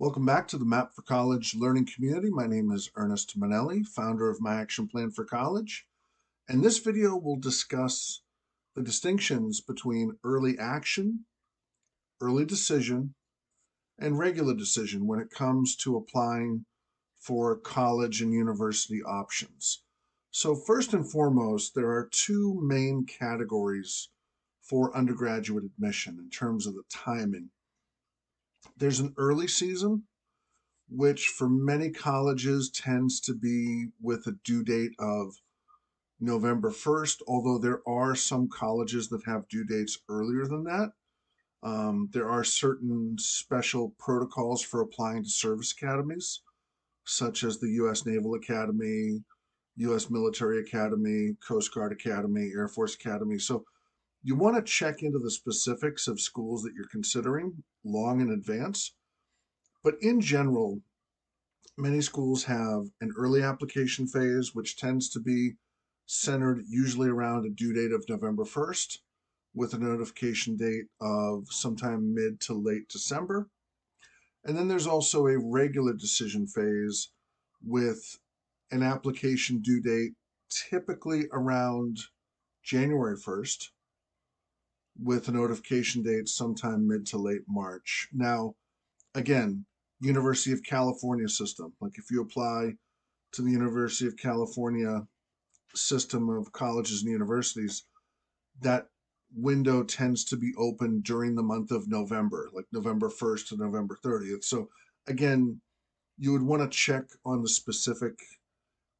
Welcome back to the Map for College learning community. My name is Ernest Manelli, founder of My Action Plan for College. And this video will discuss the distinctions between early action, early decision, and regular decision when it comes to applying for college and university options. So first and foremost, there are two main categories for undergraduate admission in terms of the timing. There's an early season, which for many colleges tends to be with a due date of November 1st, although there are some colleges that have due dates earlier than that. There are certain special protocols for applying to service academies, such as the U.S. Naval Academy, U.S. Military Academy, Coast Guard Academy, Air Force Academy. So you want to check into the specifics of schools that you're considering long in advance. But in general, many schools have an early application phase, which tends to be centered usually around a due date of November 1st, with a notification date of sometime mid to late December. And then there's also a regular decision phase with an application due date typically around January 1st, with a notification date sometime mid to late March. Now, again, University of California system. Like if you apply to the University of California system of colleges and universities, that window tends to be open during the month of November, like November 1st to November 30th. So again, you would want to check on the specific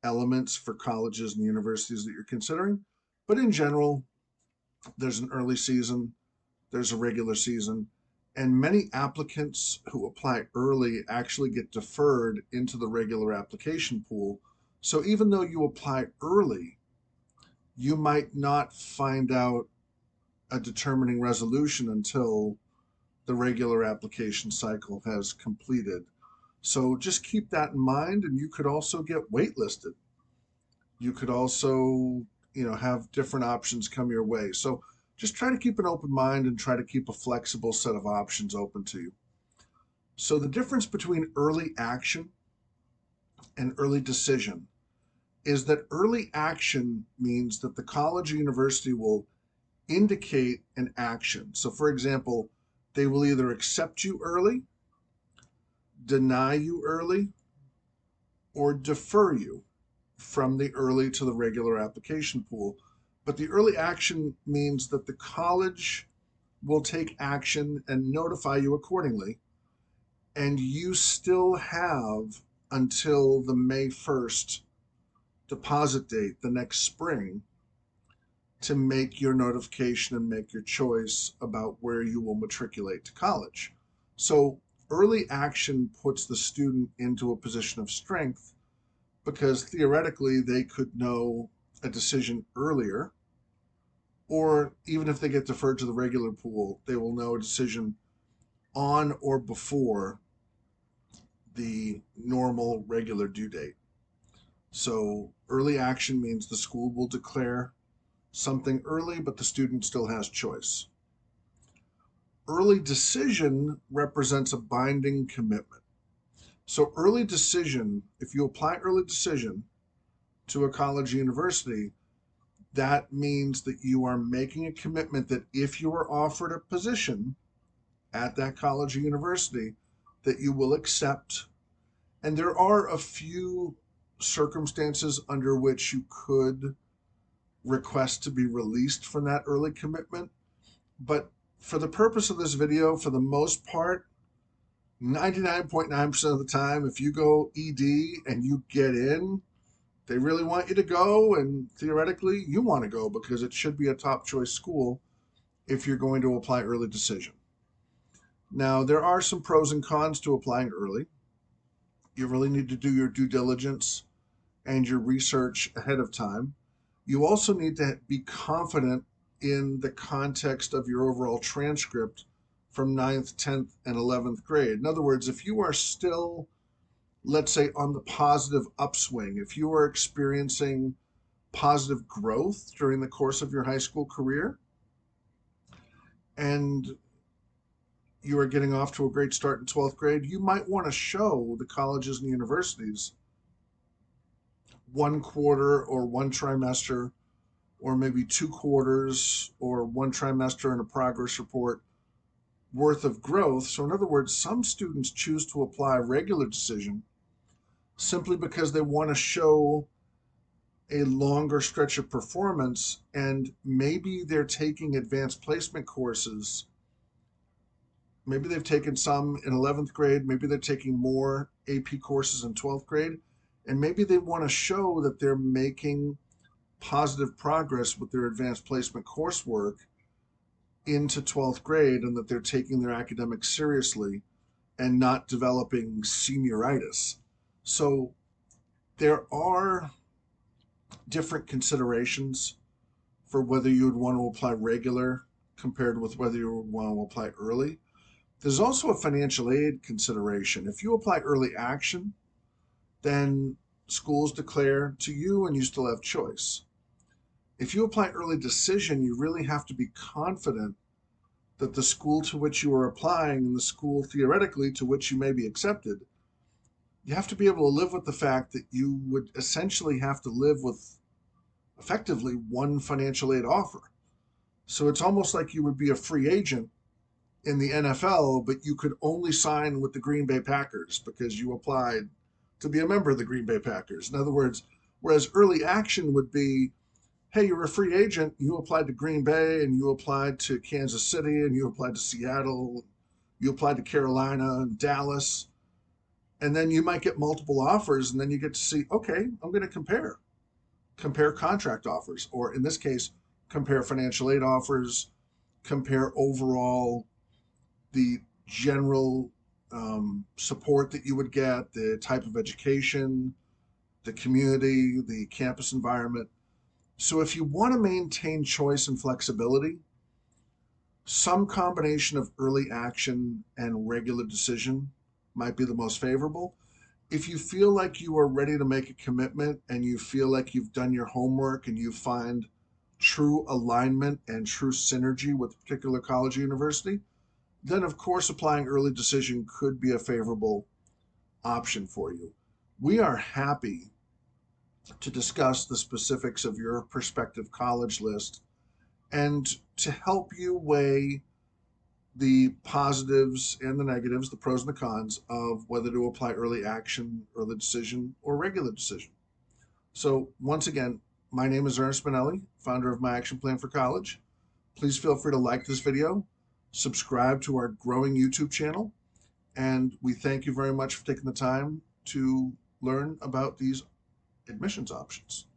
elements for colleges and universities that you're considering. But in general, there's an early season, there's a regular season, and many applicants who apply early actually get deferred into the regular application pool. So even though you apply early, you might not find out a determining resolution until the regular application cycle has completed. So just keep that in mind, and you could also get waitlisted. You could also, have different options come your way. So just try to keep an open mind and try to keep a flexible set of options open to you. So the difference between early action and early decision is that early action means that the college or university will indicate an action. So for example, they will either accept you early, deny you early, or defer you from the early to the regular application pool. But the early action means that the college will take action and notify you accordingly, and you still have until the May 1st deposit date the next spring to make your notification and make your choice about where you will matriculate to college. So early action puts the student into a position of strength because theoretically they could know a decision earlier, or even if they get deferred to the regular pool, they will know a decision on or before the normal regular due date. So early action means the school will declare something early, but the student still has choice. Early decision represents a binding commitment. So early decision, if you apply early decision to a college or university, that means that you are making a commitment that if you are offered a position at that college or university, that you will accept. And there are a few circumstances under which you could request to be released from that early commitment. But for the purpose of this video, for the most part, 99.9% of the time, if you go ED and you get in, they really want you to go, and theoretically you want to go because it should be a top choice school if you're going to apply early decision. Now, there are some pros and cons to applying early. You really need to do your due diligence and your research ahead of time. You also need to be confident in the context of your overall transcript from 9th, 10th, and 11th grade. In other words, if you are still, let's say, on the positive upswing, if you are experiencing positive growth during the course of your high school career, and you are getting off to a great start in 12th grade, you might want to show the colleges and universities one quarter or one trimester or maybe 2 quarters or one trimester and a progress report worth of growth. So, in other words, some students choose to apply regular decision simply because they want to show a longer stretch of performance, and maybe they're taking advanced placement courses. Maybe they've taken some in 11th grade, maybe they're taking more AP courses in 12th grade, and maybe they want to show that they're making positive progress with their advanced placement coursework into 12th grade and that they're taking their academics seriously and not developing senioritis. So there are different considerations for whether you would want to apply regular compared with whether you would want to apply early. There's also a financial aid consideration. If you apply early action, then schools declare to you and you still have choice. If you apply early decision, you really have to be confident that the school to which you are applying and the school theoretically to which you may be accepted, you have to be able to live with the fact that you would essentially have to live with effectively one financial aid offer. So it's almost like you would be a free agent in the NFL, but you could only sign with the Green Bay Packers because you applied to be a member of the Green Bay Packers. In other words, whereas early action would be, hey, you're a free agent, you applied to Green Bay and you applied to Kansas City and you applied to Seattle, you applied to Carolina and Dallas, and then you might get multiple offers and then you get to see, okay, I'm going to compare contract offers, or in this case, compare financial aid offers, compare overall the general support that you would get, the type of education, the community, the campus environment. So if you want to maintain choice and flexibility, some combination of early action and regular decision might be the most favorable. If you feel like you are ready to make a commitment and you feel like you've done your homework and you find true alignment and true synergy with a particular college or university, then of course applying early decision could be a favorable option for you. We are happy to discuss the specifics of your prospective college list and to help you weigh the positives and the negatives, the pros and the cons of whether to apply early action, early decision, or regular decision. So, once again, my name is Ernest Manelli, founder of My Action Plan for College. Please feel free to like this video, subscribe to our growing YouTube channel, and we thank you very much for taking the time to learn about these admissions options.